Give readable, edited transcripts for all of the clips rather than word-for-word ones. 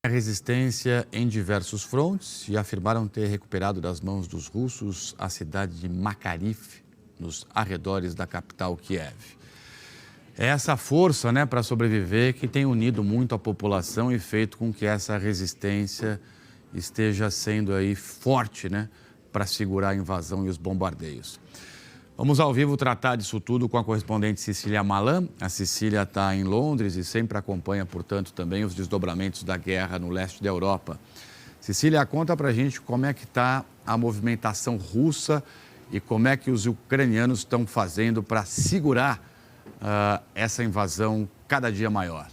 resistência em diversos frontes e afirmaram ter recuperado das mãos dos russos a cidade de Makariv, nos arredores da capital Kiev. É essa força, para sobreviver que tem unido muito a população e feito com que essa resistência esteja sendo aí forte, para segurar a invasão e os bombardeios. Vamos ao vivo tratar disso tudo com a correspondente Cecília Malan. A Cecília está em Londres e sempre acompanha, portanto, também os desdobramentos da guerra no leste da Europa. Cecília, conta pra gente como é que está a movimentação russa e como é que os ucranianos estão fazendo para segurar essa invasão cada dia maior.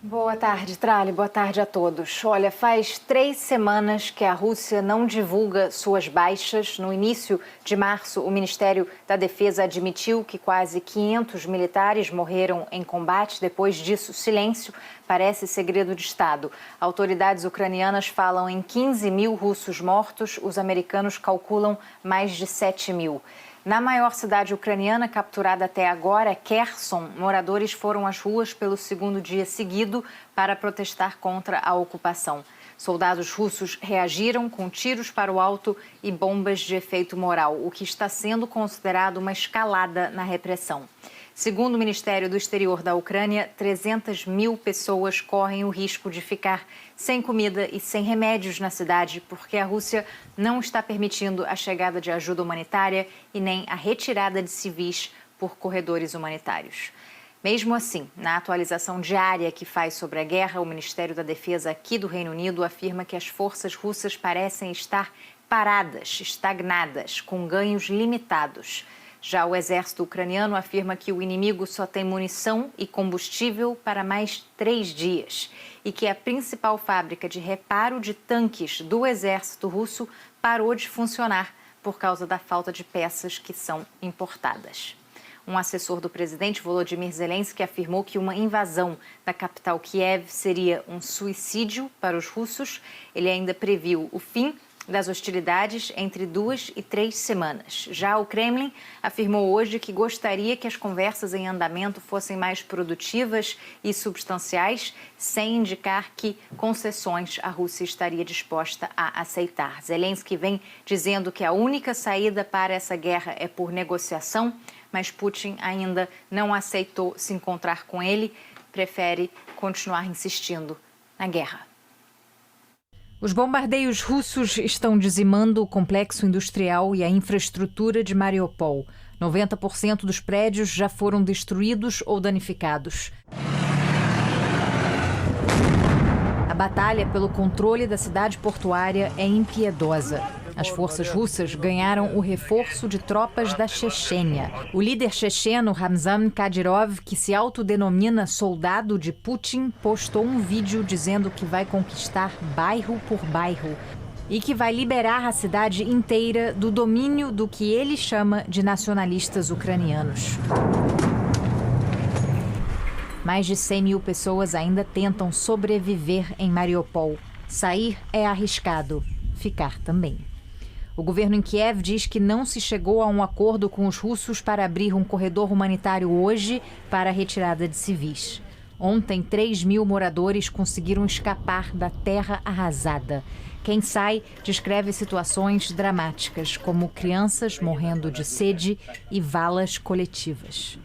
Boa tarde, Trali. Boa tarde a todos. Olha, faz 3 semanas que a Rússia não divulga suas baixas. No início de março, o Ministério da Defesa admitiu que quase 500 militares morreram em combate. Depois disso, silêncio. Parece segredo de Estado. Autoridades ucranianas falam em 15 mil russos mortos. Os americanos calculam mais de 7 mil. Na maior cidade ucraniana capturada até agora, Kherson, moradores foram às ruas pelo 2º dia seguido para protestar contra a ocupação. Soldados russos reagiram com tiros para o alto e bombas de efeito moral, o que está sendo considerado uma escalada na repressão. Segundo o Ministério do Exterior da Ucrânia, 300 mil pessoas correm o risco de ficar sem comida e sem remédios na cidade, porque a Rússia não está permitindo a chegada de ajuda humanitária e nem a retirada de civis por corredores humanitários. Mesmo assim, na atualização diária que faz sobre a guerra, o Ministério da Defesa aqui do Reino Unido afirma que as forças russas parecem estar paradas, estagnadas, com ganhos limitados. Já o exército ucraniano afirma que o inimigo só tem munição e combustível para mais 3 dias e que a principal fábrica de reparo de tanques do exército russo parou de funcionar por causa da falta de peças que são importadas. Um assessor do presidente Volodymyr Zelensky afirmou que uma invasão da capital Kiev seria um suicídio para os russos. Ele ainda previu o fim das hostilidades entre 2 e 3 semanas. Já o Kremlin afirmou hoje que gostaria que as conversas em andamento fossem mais produtivas e substanciais, sem indicar que concessões a Rússia estaria disposta a aceitar. Zelensky vem dizendo que a única saída para essa guerra é por negociação, mas Putin ainda não aceitou se encontrar com ele, prefere continuar insistindo na guerra. Os bombardeios russos estão dizimando o complexo industrial e a infraestrutura de Mariupol. 90% dos prédios já foram destruídos ou danificados. A batalha pelo controle da cidade portuária é impiedosa. As forças russas ganharam o reforço de tropas da Chechênia. O líder checheno Ramzan Kadyrov, que se autodenomina soldado de Putin, postou um vídeo dizendo que vai conquistar bairro por bairro e que vai liberar a cidade inteira do domínio do que ele chama de nacionalistas ucranianos. Mais de 100 mil pessoas ainda tentam sobreviver em Mariupol. Sair é arriscado, ficar também. O governo em Kiev diz que não se chegou a um acordo com os russos para abrir um corredor humanitário hoje para a retirada de civis. Ontem, 3 mil moradores conseguiram escapar da terra arrasada. Quem sai descreve situações dramáticas, como crianças morrendo de sede e valas coletivas.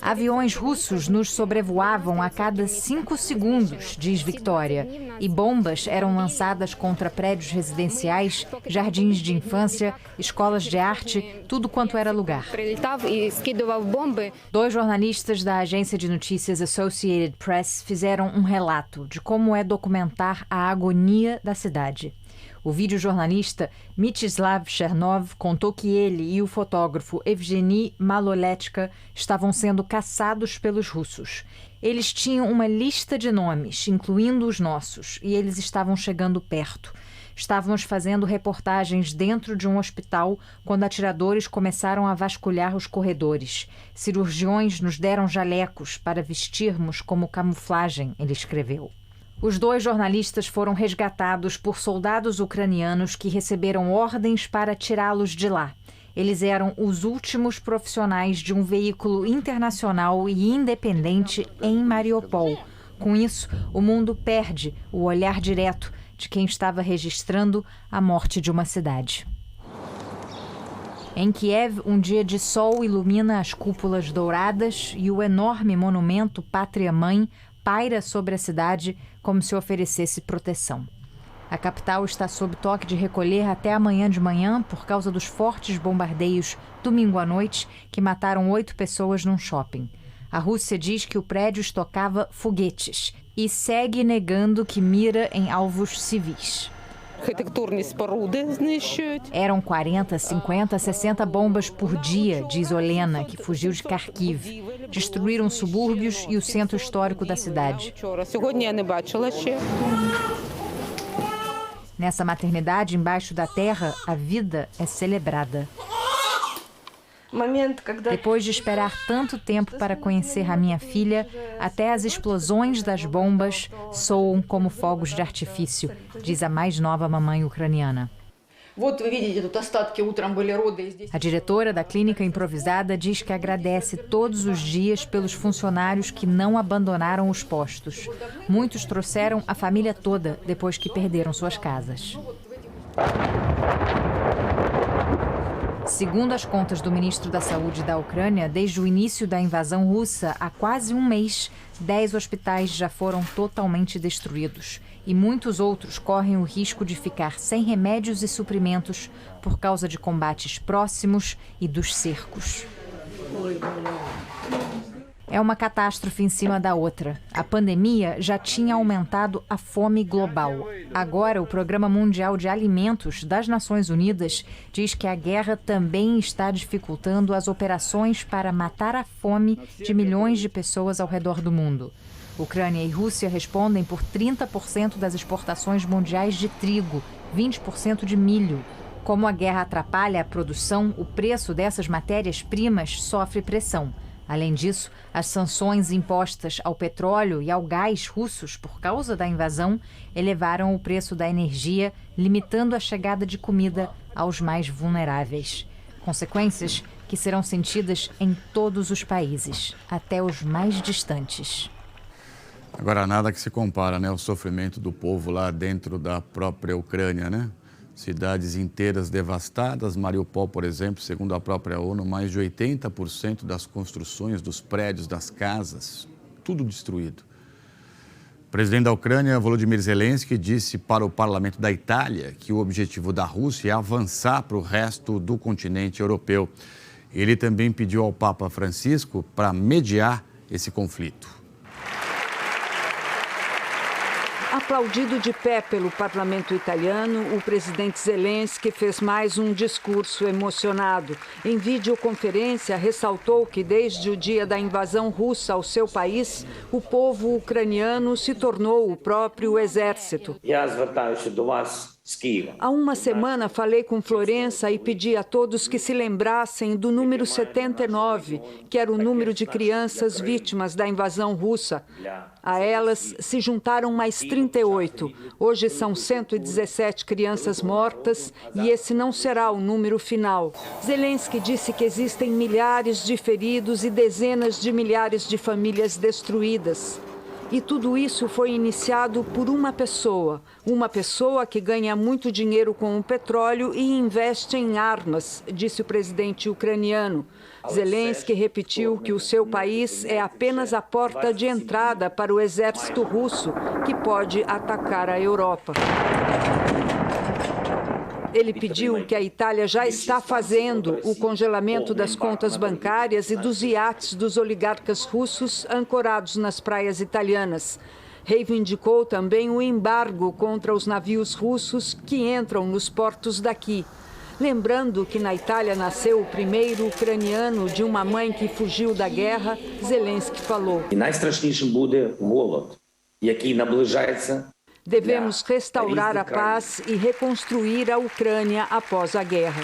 Aviões russos nos sobrevoavam a cada 5 segundos, diz Victoria, e bombas eram lançadas contra prédios residenciais, jardins de infância, escolas de arte, tudo quanto era lugar. 2 jornalistas da agência de notícias Associated Press fizeram um relato de como é documentar a agonia da cidade. O videojornalista Mstislav Chernov contou que ele e o fotógrafo Evgeny Maloletka estavam sendo caçados pelos russos. Eles tinham uma lista de nomes, incluindo os nossos, e eles estavam chegando perto. Estávamos fazendo reportagens dentro de um hospital quando atiradores começaram a vasculhar os corredores. Cirurgiões nos deram jalecos para vestirmos como camuflagem, ele escreveu. Os 2 jornalistas foram resgatados por soldados ucranianos que receberam ordens para tirá-los de lá. Eles eram os últimos profissionais de um veículo internacional e independente em Mariupol. Com isso, o mundo perde o olhar direto de quem estava registrando a morte de uma cidade. Em Kiev, um dia de sol ilumina as cúpulas douradas e o enorme monumento Pátria-Mãe paira sobre a cidade como se oferecesse proteção. A capital está sob toque de recolher até amanhã de manhã por causa dos fortes bombardeios domingo à noite que mataram 8 pessoas num shopping. A Rússia diz que o prédio estocava foguetes e segue negando que mira em alvos civis. Eram 40, 50, 60 bombas por dia, diz Olena, que fugiu de Kharkiv. Destruíram subúrbios e o centro histórico da cidade. Nessa maternidade, embaixo da terra, a vida é celebrada. Depois de esperar tanto tempo para conhecer a minha filha, até as explosões das bombas soam como fogos de artifício, diz a mais nova mamãe ucraniana. A diretora da clínica improvisada diz que agradece todos os dias pelos funcionários que não abandonaram os postos. Muitos trouxeram a família toda depois que perderam suas casas. Segundo as contas do ministro da Saúde da Ucrânia, desde o início da invasão russa, há quase um mês, 10 hospitais já foram totalmente destruídos e muitos outros correm o risco de ficar sem remédios e suprimentos por causa de combates próximos e dos cercos. É uma catástrofe em cima da outra. A pandemia já tinha aumentado a fome global. Agora, o Programa Mundial de Alimentos das Nações Unidas diz que a guerra também está dificultando as operações para matar a fome de milhões de pessoas ao redor do mundo. Ucrânia e Rússia respondem por 30% das exportações mundiais de trigo, 20% de milho. Como a guerra atrapalha a produção, o preço dessas matérias-primas sofre pressão. Além disso, as sanções impostas ao petróleo e ao gás russos por causa da invasão elevaram o preço da energia, limitando a chegada de comida aos mais vulneráveis. Consequências que serão sentidas em todos os países, até os mais distantes. Agora, nada que se compara, né, ao sofrimento do povo lá dentro da própria Ucrânia, né? Cidades inteiras devastadas. Mariupol, por exemplo, segundo a própria ONU, mais de 80% das construções, dos prédios, das casas, tudo destruído. O presidente da Ucrânia, Volodymyr Zelensky, disse para o parlamento da Itália que o objetivo da Rússia é avançar para o resto do continente europeu. Ele também pediu ao Papa Francisco para mediar esse conflito. Aplaudido de pé pelo parlamento italiano, o presidente Zelensky fez mais um discurso emocionado. Em videoconferência, ressaltou que desde o dia da invasão russa ao seu país, o povo ucraniano se tornou o próprio exército. Há uma semana falei com Florença e pedi a todos que se lembrassem do número 79, que era o número de crianças vítimas da invasão russa. A elas se juntaram mais 38. Hoje são 117 crianças mortas e esse não será o número final. Zelensky disse que existem milhares de feridos e dezenas de milhares de famílias destruídas. E tudo isso foi iniciado por uma pessoa que ganha muito dinheiro com o petróleo e investe em armas, disse o presidente ucraniano. Zelensky repetiu que o seu país é apenas a porta de entrada para o exército russo, que pode atacar a Europa. Ele pediu que a Itália já está fazendo o congelamento das contas bancárias e dos iates dos oligarcas russos ancorados nas praias italianas. Reivindicou também o embargo contra os navios russos que entram nos portos daqui. Lembrando que na Itália nasceu o primeiro ucraniano de uma mãe que fugiu da guerra, Zelensky falou: devemos restaurar a paz e reconstruir a Ucrânia após a guerra.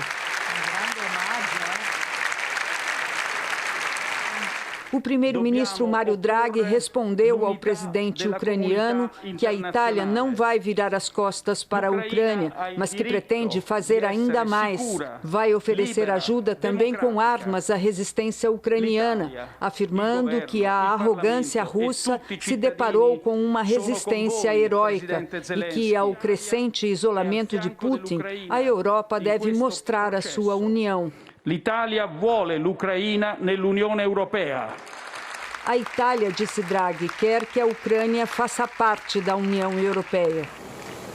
O primeiro-ministro Mário Draghi respondeu ao presidente ucraniano que a Itália não vai virar as costas para a Ucrânia, mas que pretende fazer ainda mais. Vai oferecer ajuda também com armas à resistência ucraniana, afirmando que a arrogância russa se deparou com uma resistência heróica e que, ao crescente isolamento de Putin, a Europa deve mostrar a sua união. L'Italia vuole l'Ucraina nell'Unione Europea. A Itália, disse Draghi, quer que a Ucrânia faça parte da União Europeia.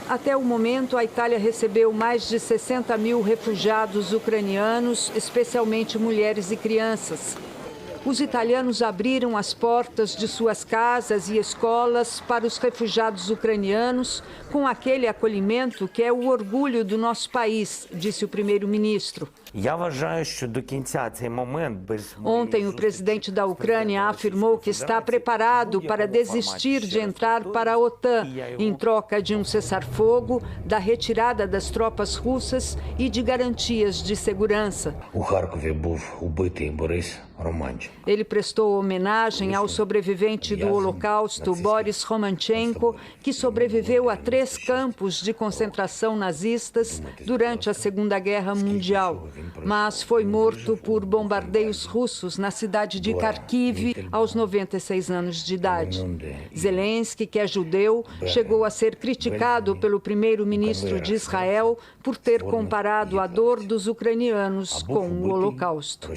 Até o momento, a Itália recebeu mais de 60 mil refugiados ucranianos, especialmente mulheres e crianças. Os italianos abriram as portas de suas casas e escolas para os refugiados ucranianos com aquele acolhimento que é o orgulho do nosso país, disse o primeiro-ministro. Ontem, o presidente da Ucrânia afirmou que está preparado para desistir de entrar para a OTAN, em troca de um cessar-fogo, da retirada das tropas russas e de garantias de segurança. Ele prestou homenagem ao sobrevivente do Holocausto, Boris Romanchenko, que sobreviveu a 3 campos de concentração nazistas durante a Segunda Guerra Mundial, mas foi morto por bombardeios russos na cidade de Kharkiv aos 96 anos de idade. Zelensky, que é judeu, chegou a ser criticado pelo primeiro-ministro de Israel por ter comparado a dor dos ucranianos com o Holocausto.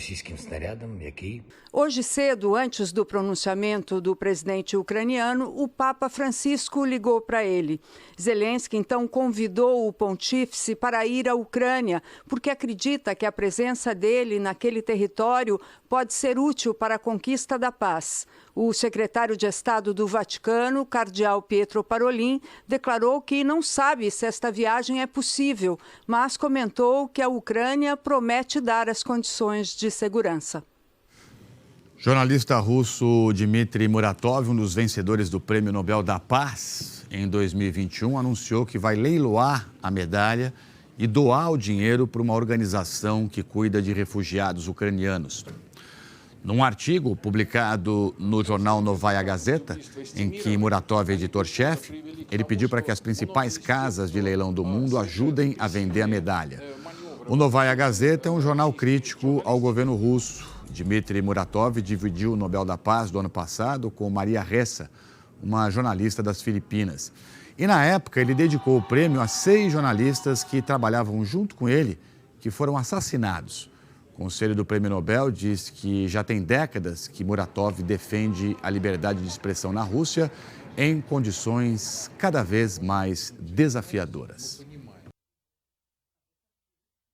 Hoje cedo, antes do pronunciamento do presidente ucraniano, o Papa Francisco ligou para ele. Zelensky, então, convidou o pontífice para ir à Ucrânia, porque acredita que a presença dele naquele território pode ser útil para a conquista da paz. O secretário de Estado do Vaticano, cardeal Pietro Parolin, declarou que não sabe se esta viagem é possível, mas comentou que a Ucrânia promete dar as condições de segurança. Jornalista russo Dmitry Muratov, um dos vencedores do Prêmio Nobel da Paz em 2021, anunciou que vai leiloar a medalha e doar o dinheiro para uma organização que cuida de refugiados ucranianos. Num artigo publicado no jornal Novaya Gazeta, em que Muratov é editor-chefe, ele pediu para que as principais casas de leilão do mundo ajudem a vender a medalha. O Novaya Gazeta é um jornal crítico ao governo russo. Dmitry Muratov dividiu o Nobel da Paz do ano passado com Maria Ressa, uma jornalista das Filipinas. E, na época, ele dedicou o prêmio a 6 jornalistas que trabalhavam junto com ele, que foram assassinados. O Conselho do Prêmio Nobel diz que já tem décadas que Muratov defende a liberdade de expressão na Rússia em condições cada vez mais desafiadoras.